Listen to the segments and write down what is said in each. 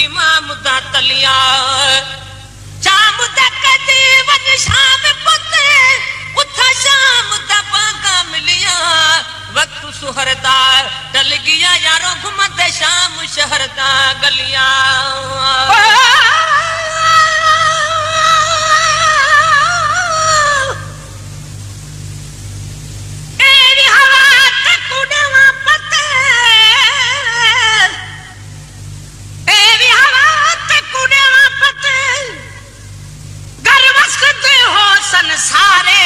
इमाम दा तलिया शाम दा कदी वन शाम पुते उथा शाम दा बागा मिलिया वक्त सुहर दा डल गया यारो घुमते शाम शहर दा गलियां सारे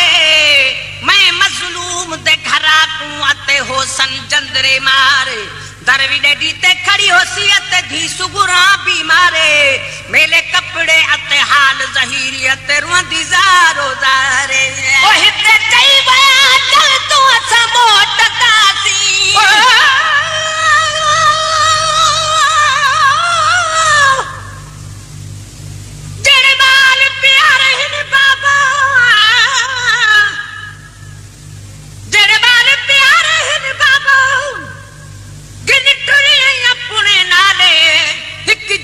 मैं मजलूम दे घरा तू आते हो सन जंदरे मारे दरवी डेडी ते खड़ी हो सियत धी सुगुरा बीमारे मेले कपड़े अते हाल जहीरी अते रुंदी जारो जारे ओ हिते चई वया चल तू असा मोट दासी जेड़े बाल प्यारे हिन बाबा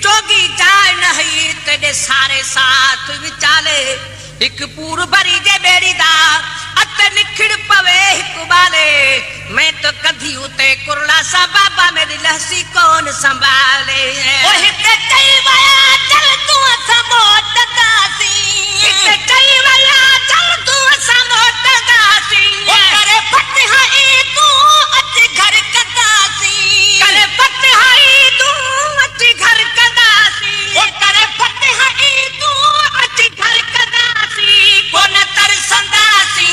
जोगी जाए नहीं तेरे सारे साथ विचाले एक पूर भरी जे बेड़ी दा अत निखड़ पवे कुबाले मैं तो कधी उते कुरला सा बाबा मेरी लहसी कौन संभाले ओ हिते चई वया चल तू असा मोट दासी हिते चई वया चल तू असा मोट दासी ओ करे फतहाई तू अति घर कदासी करे फतहाई तू अति घर कदासी ओ करे फतहाई तू अति घर कदासी कोन तरसंदासी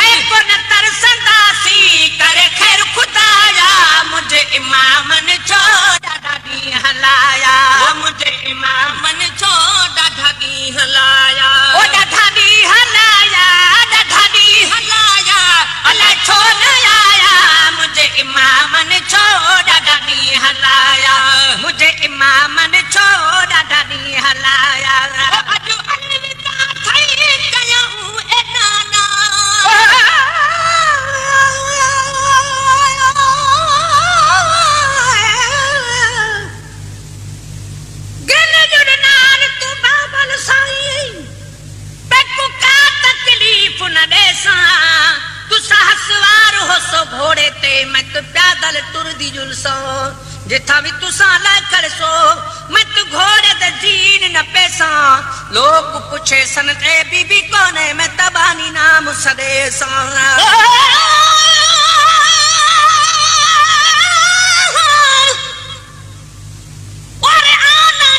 ऐ कोन तरसंदासी करे खैर खुदाया मुझे इमामन छोड़ा ढाडी हलाया मुझे इमामन छोड़ा ढाडी हलाया ओ ढाडी हलाया अल्लाह छोड़ आया मुझे इमामन छोड़ा ढाडी हलाया मुझे इमामन छोड़ा ढाडी हलाया अजू अलविदा थई गया हूं ए नाना गल जुड़नान तू बाबल साई बेकु का तकलीफ न देसा तू सहसवार हो सो घोड़े ते मैं तो पैदल टुर दी जुलसो जिथा भी तुसा लकड़ सो मैं तू घोड़े दे जीन न पैसा लोग पूछे सन ए बीबी कौन है मैं तबानी नाम सदेसा ओरे आना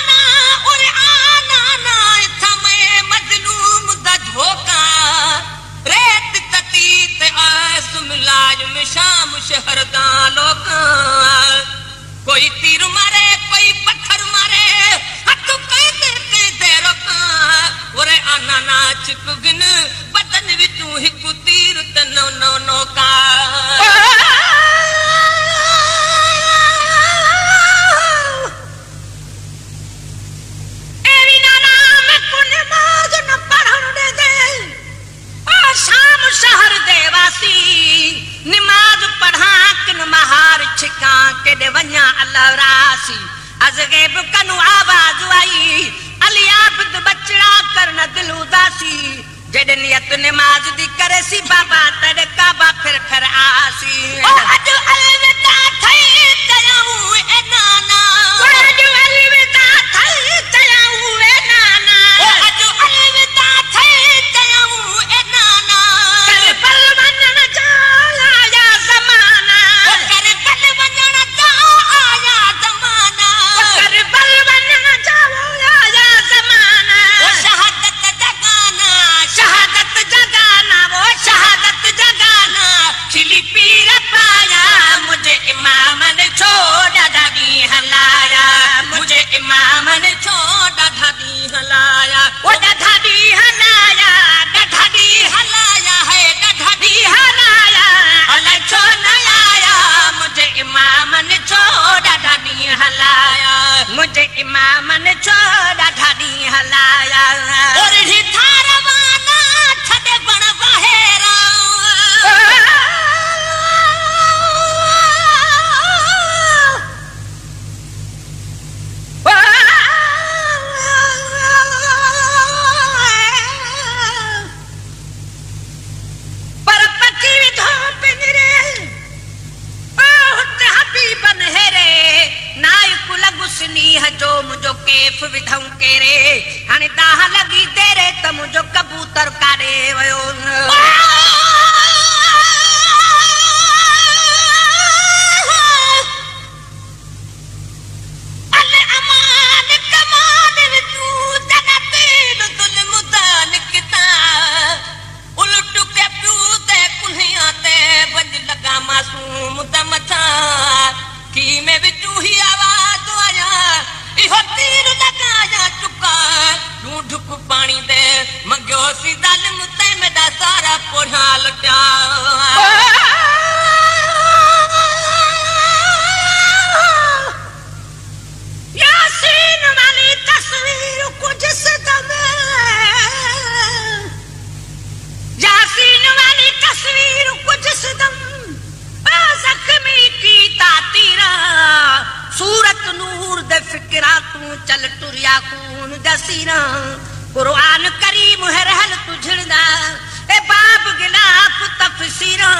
ना इथा मैं मजलूम दा झोका रेत तती ते आस मिलाज में शाम शहर दा लोका कोई तीर मारे कोई पत्थर मारे हथ कहते रोका ओरे आना नाच कुगिन बदन विचू हिकु तीर त नो का एवी नाना मैं कुन माज न पढ़न दे ओ शाम शहर देवासी निमाज पढ़ा किन महार छिका के दे वन्या अल्लाह रासी अजगेब कनु आवाज आई अलियाबद बचड़ा करन दिल उदासी जद नियत नमाज दी करे सी बाबा तेरे काबा फिर आसी ओ अज अलविदा थई तयाऊ ए नाना ओ अज अलविदा थई तयाऊ ए नाना ओ अज अलविदा थई तयाऊ ए नाना कर पल वनन जा आया जमाना ओ कर पल वनन जा आया जमाना ओ कर पल वनन जा आया जमाना ओ शहादत जगाना वो शहादत जगाना खिली पीर पाया मुझे इमाम ने छोड़ा ढाडी हलाया मुझे इमाम ने छोड़ा ढाडी हलाया वो ढाडी हलाया है ढाडी हलाया अल्लाह छोड़ आया मुझे इमाम ने छोड़ा ढाडी हलाया मुझे इमाम ने छोड़ा ढाडी हलाया और ही थारवाना छदे बण बहेरा तकलीफ़ विधऊं केरे हाणे दाह लॻी तेरे त मुंहिंजो कबूतर काॾे वियो पानी दे मंगो सी दल मुते मेरा सारा पोढ़ा लुटिया यासीन वाली तस्वीर कुछ सदम यासीन वाली तस्वीर कुछ सदम जख्मी की तातीरा सूरत नूर दे फिक्रा तू चल टुरिया खून दसीरा कुरान करीम है रहल तुझड़ा ए बाब गिलाफ तफसीरा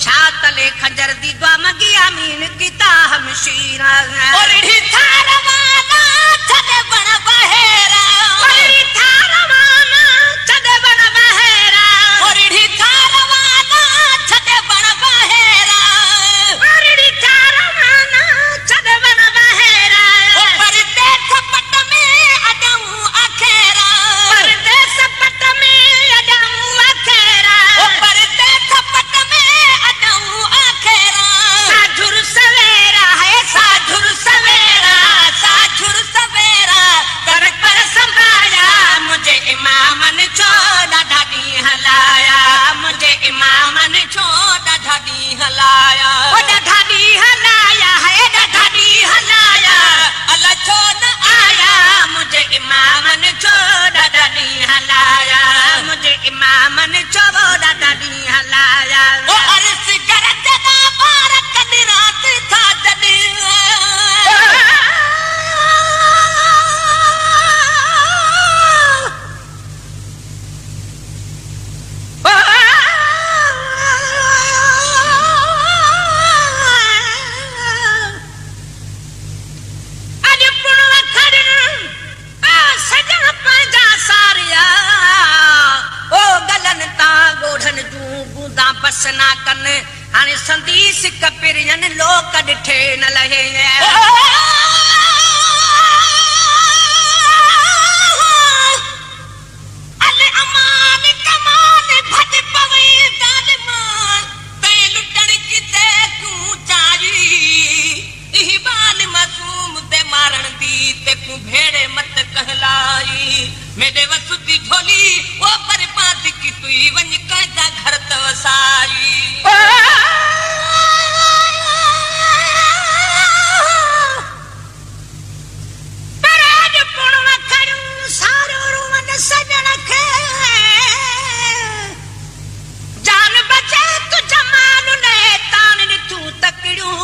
छातले खंजर दी दुआ मगी आमीन कीता हमशीरा और थारवाना छदे बण बहेरा और थारवाना छदे बण बहेरा और थारवाना छदे बण बहेरा और थारवाना छदे बण बहेरा पर देख पट में अदऊ अखेरा पर देख पट में अदऊ अखेरा पर देख पट में अदऊ अखेरा साझुर सवेरा है साझुर सवेरा कर संभाया मुझे इमामन छोड़ा ढाडी हलाया मुझे इमामन छोड़ा ढाडी हलाया ओ ढाडी हलाया है ढाडी हलाया अल्लाह छोड़ आया मुझे इमामन छोड़ा ढाडी हलाया मुझे इमामन छोड़ा ढाडी हलाया ओ अर्ज़ कर जदा बारक दी रात था जदी बस ना कन हाणे संदीस कपिरियन लोक ॾिठे न लहे अले अमान कमान भज पवई ज़ालिमान ते लुटण किते तूं चाई इही बाल मासूम ते मारण दी ते तूं भेड़े मत कहलाई मेरे वसुदी ढोली ओ पर पात की तुई वञ काजा घर त वसाई पर आज पुण वखड़ू सारो रुवन सजण खे जान बचे तू जमाल ने तान ॾिठू तकड़ियूं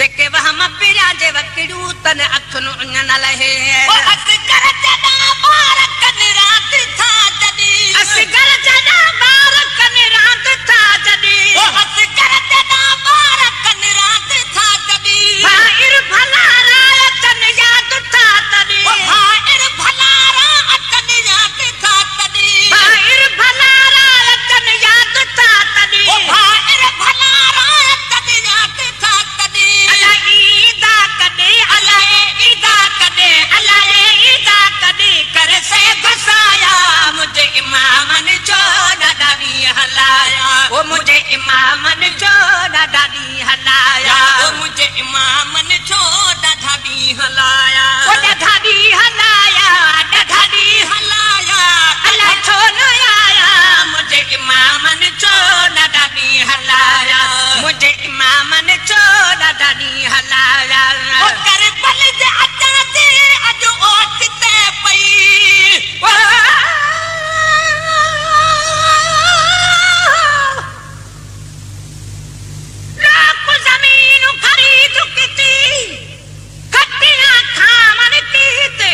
जेके वहम पिया जे वकड़ियूं तन अखियूं अञा न लहे असगर जॾा बारक रात था जॾी असगर जॾा बारक रात था जॾी असगर जॾा बारक रात था जॾी भाइर भला रातन याद था तॾी भाइर भला रातन याद था तॾी भाइर भला रातन याद था तॾी भाइर भला रातन याद था तॾी अला ईदा कॾे अला ईदा कॾे अला ईदा कॾे कर से घसाया मुझे इमामन छोड़ा ढाडी हलाया वो मुझे इमामन छोड़ा ढाडी हलाया वो मुझे इमामन छोड़ा ढाडी हलाया वो ढाडी हलाया ढाडी हलाया अल्लाह छोड़ आया मुझे इमामन छोड़ा ढाडी हलाया मुझे इमामन छोड़ा ढाडी हलाया वो कर पल जे अचा दे अज ओठ ते पई लाख जमीन खरीद किती खटिया खामन कीते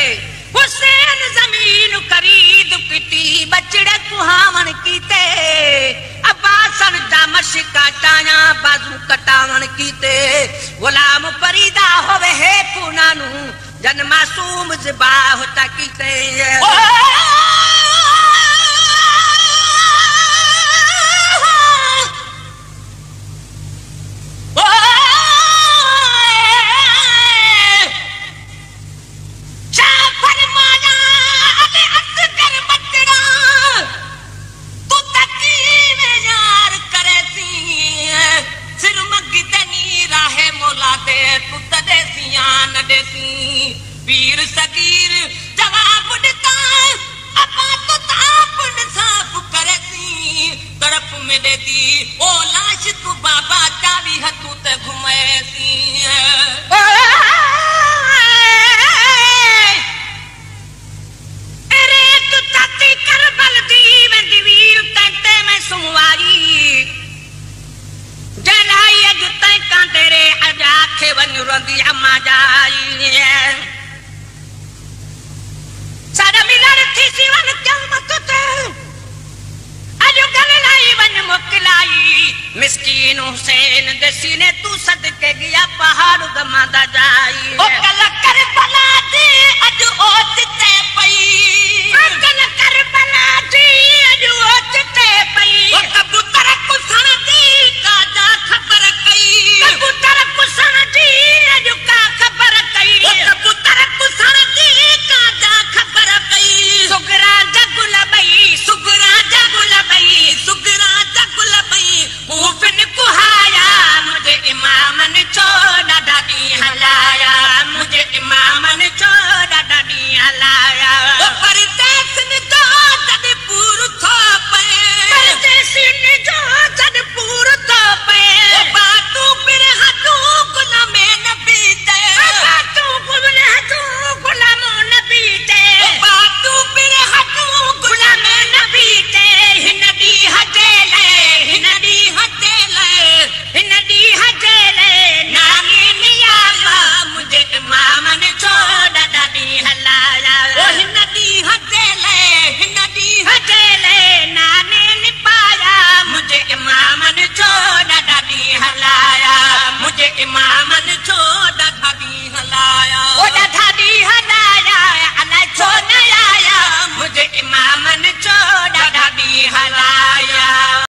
हुसैन जमीन खरीद किती बचड़े कुहावन कीते अब्बासन दामश काटाया बाजू कटावन कीते गुलाम फरीदा होवे है पुनानु जन मासूम ज़िबा होता कीते वीर सगीर जवाब ॾिता अपा तो ताप साफ करे थी तरफ में दे दी ओ लाश तू बाबा चावी हथू ते घुमाए थी